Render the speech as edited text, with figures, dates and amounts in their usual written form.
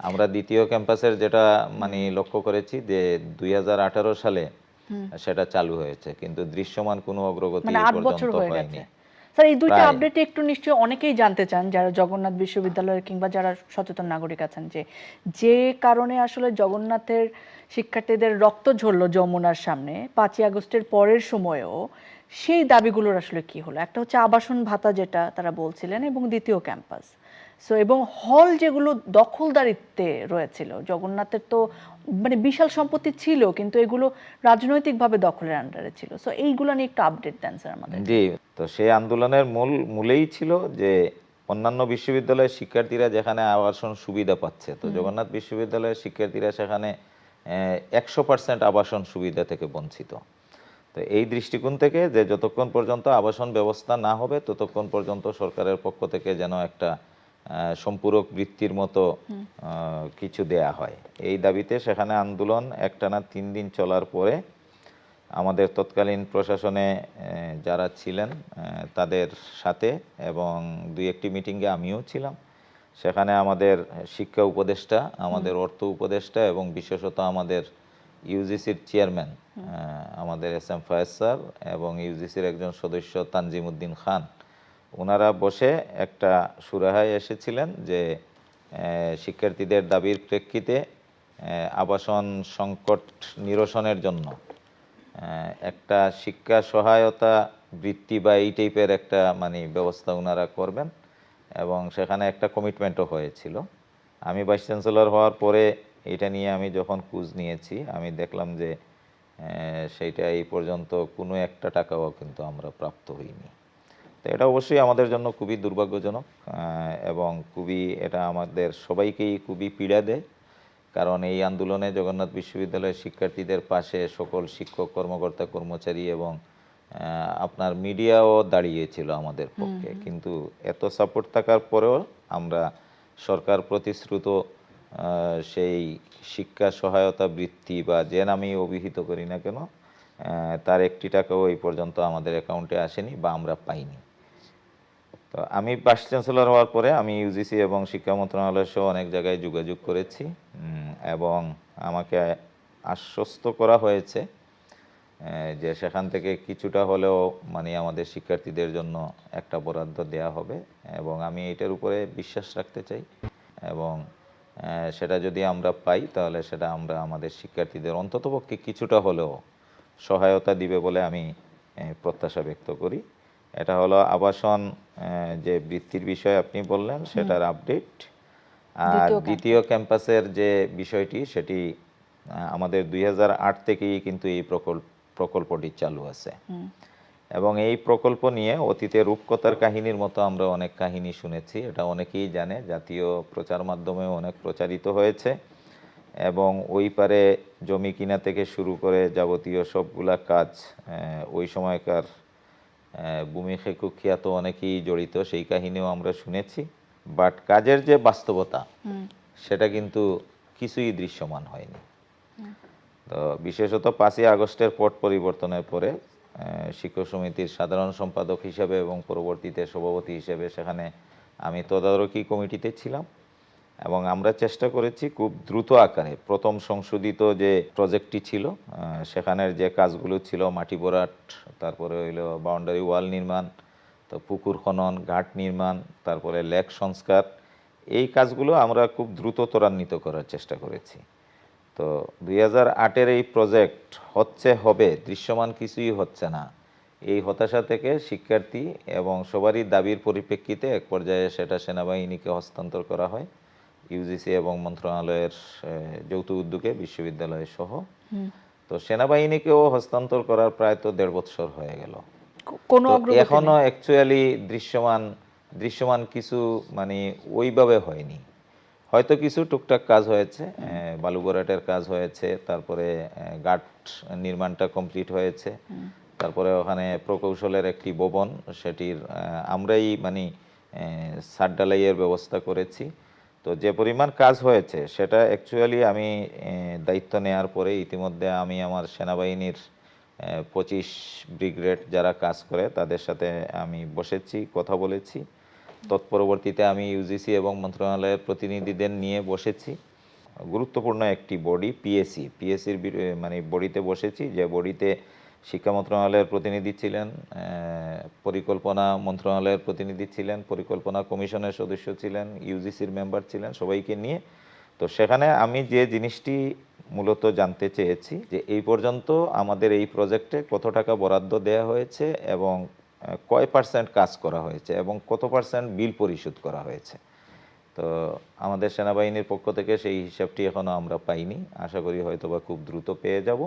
আমরা দ্বিতীয় ক্যাম্পাসের যেটা মানে লক্ষ্য করেছি যে 2018 সালে সেটা চালু হয়েছে, কিন্তু দৃশ্যমান কোনো অগ্রগতি মানে এই 8 বছর পর্যন্ত হয়ে হয়নি। গেছে। স্যার, এই দুইটা প্রায় আপডেটে একটু নিশ্চয়ই অনেকেই জানতে চান, যারা জগন্নাথ বিশ্ববিদ্যালয়ের কিংবা যারা সচেতন নাগরিক আছেন, যে যে কারণে আসলে জগন্নাথের শিক্ষার্থীদের রক্ত ঝরলো যমুনার সামনে 5ই আগস্টের পরের সময়েও, সেই দাবিগুলোর আসলে কি হলো। একটা হচ্ছে আবাসন ভাতা যেটা তারা বলছিলেন, এবং দ্বিতীয় ক্যাম্পাস। সো এবং হল যেগুলো দখলদারিত্বে রয়েছিল, জগন্নাথের তো মানে বিশাল সম্পত্তি ছিল, কিন্তু এগুলো রাজনৈতিকভাবে দখলের আন্ডারে ছিল। সো এইগুলো নিয়ে একটু আপডেট দেন স্যার আমাদেরকে। জি, তো সেই আন্দোলনের মূলেই ছিল যে অন্যান্য বিশ্ববিদ্যালয়ের শিক্ষার্থীরা যেখানে আবাসন সুবিধা পাচ্ছে, তো জগন্নাথ বিশ্ববিদ্যালয়ের শিক্ষার্থীরা সেখানে 100% আবাসন সুবিধা থেকে বঞ্চিত। তো এই দৃষ্টিকোণ থেকে যে যতক্ষণ পর্যন্ত আবাসন ব্যবস্থা না হবে ততক্ষণ পর্যন্ত সরকারের পক্ষ থেকে যেন একটা সম্পূরক বৃত্তির মতো কিছু দেয়া হয়, এই দাবিতে সেখানে আন্দোলন একটানা 3 দিন চলার পরে আমাদের তৎকালীন প্রশাসনে যারা ছিলেন তাদের সাথে এবং 2-1টি মিটিংয়ে আমিও ছিলাম। সেখানে আমাদের শিক্ষা উপদেষ্টা, আমাদের অর্থ উপদেষ্টা এবং বিশেষত আমাদের ইউজিসির চেয়ারম্যান আমাদের এস.এম. ফয়েজ স্যার এবং ইউজিসির একজন সদস্য তানজিম উদ্দিন খান, ওনারা বসে একটা সুরাহায় এসেছিলেন যে শিক্ষার্থীদের দাবির প্রেক্ষিতে আবাসন সংকট নিরসনের জন্য একটা শিক্ষা সহায়তা বৃত্তি বা এই টাইপের একটা মানে ব্যবস্থা ওনারা করবেন, এবং সেখানে একটা কমিটমেন্টও হয়েছিল। আমি ভাইস চ্যান্সেলর হওয়ার পরে এটা নিয়ে আমি যখন কুজ নিয়েছি, আমি দেখলাম যে সেইটা এই পর্যন্ত কোনো একটা টাকাও কিন্তু আমরা প্রাপ্ত হইনি। তো এটা অবশ্যই আমাদের জন্য খুবই দুর্ভাগ্যজনক এবং খুবই এটা আমাদের সবাইকেই খুবই পীড়া দেয়, কারণ এই আন্দোলনে জগন্নাথ বিশ্ববিদ্যালয়ের শিক্ষার্থীদের পাশে সকল শিক্ষক, কর্মকর্তা, কর্মচারী এবং আপনার মিডিয়াও দাঁড়িয়েছিল আমাদের পক্ষে। কিন্তু এত সাপোর্ট থাকার পরেও আমরা সরকার প্রতিশ্রুত সেই শিক্ষা সহায়তা বৃত্তি বা যে নামেই অভিহিত করি না কেন, তার 1টি টাকাও এই পর্যন্ত আমাদের অ্যাকাউন্টে আসেনি বা আমরা পাইনি। তো আমি ভাইস চ্যান্সেলর হওয়ার পরে আমি ইউজিসি এবং শিক্ষা মন্ত্রণালয় সহ অনেক জায়গায় যোগাযোগ করেছি এবং আমাকে আশ্বস্ত করা হয়েছে যে সেখান থেকে কিছুটা হলেও মানে আমাদের শিক্ষার্থীদের জন্য একটা বরাদ্দ দেয়া হবে, এবং আমি এটার উপরে বিশ্বাস রাখতে চাই এবং সেটা যদি আমরা পাই তাহলে সেটা আমরা আমাদের শিক্ষার্থীদের অন্ততপক্ষে কিছুটা হলেও সহায়তা দিবে বলে আমি প্রত্যাশা ব্যক্ত করি। এটা হলো আবাসন যে বৃত্তির বিষয় আপনি বললেন সেটার আপডেট। আর দ্বিতীয় ক্যাম্পাসের যে বিষয়টি সেটি আমাদের 2008 থেকেই কিন্তু এই প্রকল্পটি চালু আছে, এবং এই প্রকল্প নিয়ে অতীতে রূপকথার কাহিনীর মতো আমরা অনেক কাহিনী শুনেছি, এটা অনেকেই জানে, জাতীয় প্রচার মাধ্যমেও অনেক প্রচারিত হয়েছে, এবং ওই পারে জমি কিনা থেকে শুরু করে যাবতীয় সবগুলা কাজ ওই সময়কার ভূমি কুখ্যাত অনেকেই জড়িত, সেই কাহিনীও আমরা শুনেছি। বাট কাজের যে বাস্তবতা সেটা কিন্তু কিছুই দৃশ্যমান হয়নি। তো বিশেষত 5ই আগস্টের পট পরিবর্তনের পরে শিক্ষক সমিতির সাধারণ সম্পাদক হিসেবে এবং পরবর্তীতে সভাপতি হিসেবে সেখানে আমি তদারকি কমিটিতে ছিলাম, এবং আমরা চেষ্টা করেছি খুব দ্রুত আকারে প্রথম সংশোধিত যে প্রজেক্টটি ছিল সেখানের যে কাজগুলো ছিল, মাটি ভরাট, তারপরে হইলো বাউন্ডারি ওয়াল নির্মাণ, তো পুকুর খনন, ঘাট নির্মাণ, তারপরে লেক সংস্কার, এই কাজগুলো আমরা খুব দ্রুত ত্বরান্বিত করার চেষ্টা করেছি। তো 2008-এর এই প্রজেক্ট হবে, দৃশ্যমান কিছুই হচ্ছে না, এই হতাশা থেকে শিক্ষার্থী এবং সবারই দাবির পরিপ্রেক্ষিতে এক পর্যায়ে সেটা সেনাবাহিনীকে হস্তান্তর করা হয়, ইউজিসি এবং মন্ত্রণালয়ের যৌথ উদ্যোগে বিশ্ববিদ্যালয় সহ। তো সেনাবাহিনীকেও হস্তান্তর করার প্রায় তো 1.5 বছর হয়ে গেল, তো এখনো অ্যাকচুয়ালি দৃশ্যমান কিছু মানে ওইভাবে হয়নি। হয়তো কিছু টুকটাক কাজ হয়েছে, বালুঘাটের কাজ হয়েছে, তারপরে ঘাট নির্মাণটা কমপ্লিট হয়েছে, তারপরে ওখানে প্রকৌশলের একটি ভবন, সেটির আমরাই মানে ছাদ ঢালাইয়ের ব্যবস্থা করেছি। তো যে পরিমাণ কাজ হয়েছে সেটা অ্যাকচুয়ালি আমি দায়িত্ব নেওয়ার পরে ইতিমধ্যে আমি আমার সেনাবাহিনীর 25 ব্রিগেড যারা কাজ করে তাদের সাথে আমি বসেছি, কথা বলেছি, তৎপরবর্তীতে আমি ইউজিসি এবং মন্ত্রণালয়ের প্রতিনিধিদের নিয়ে বসেছি। গুরুত্বপূর্ণ একটি বডি পিএসসির মানে বডিতে বসেছি, যে বডিতে শিক্ষা মন্ত্রণালয়ের প্রতিনিধি ছিলেন, পরিকল্পনা মন্ত্রণালয়ের প্রতিনিধি ছিলেন, পরিকল্পনা কমিশনের সদস্য ছিলেন, ইউজিসির মেম্বার ছিলেন, সবাইকে নিয়ে। তো সেখানে আমি যে জিনিসটি মূলত জানতে চেয়েছি যে এই পর্যন্ত আমাদের এই প্রজেক্টে কত টাকা বরাদ্দ দেওয়া হয়েছে এবং কয় পার্সেন্ট কাজ করা হয়েছে এবং কত পার্সেন্ট বিল পরিশোধ করা হয়েছে। তো আমাদের সেনাবাহিনীর পক্ষ থেকে সেই হিসাবটি এখনো আমরা পাইনি, আশা করি হয়তোবা খুব দ্রুত পেয়ে যাব।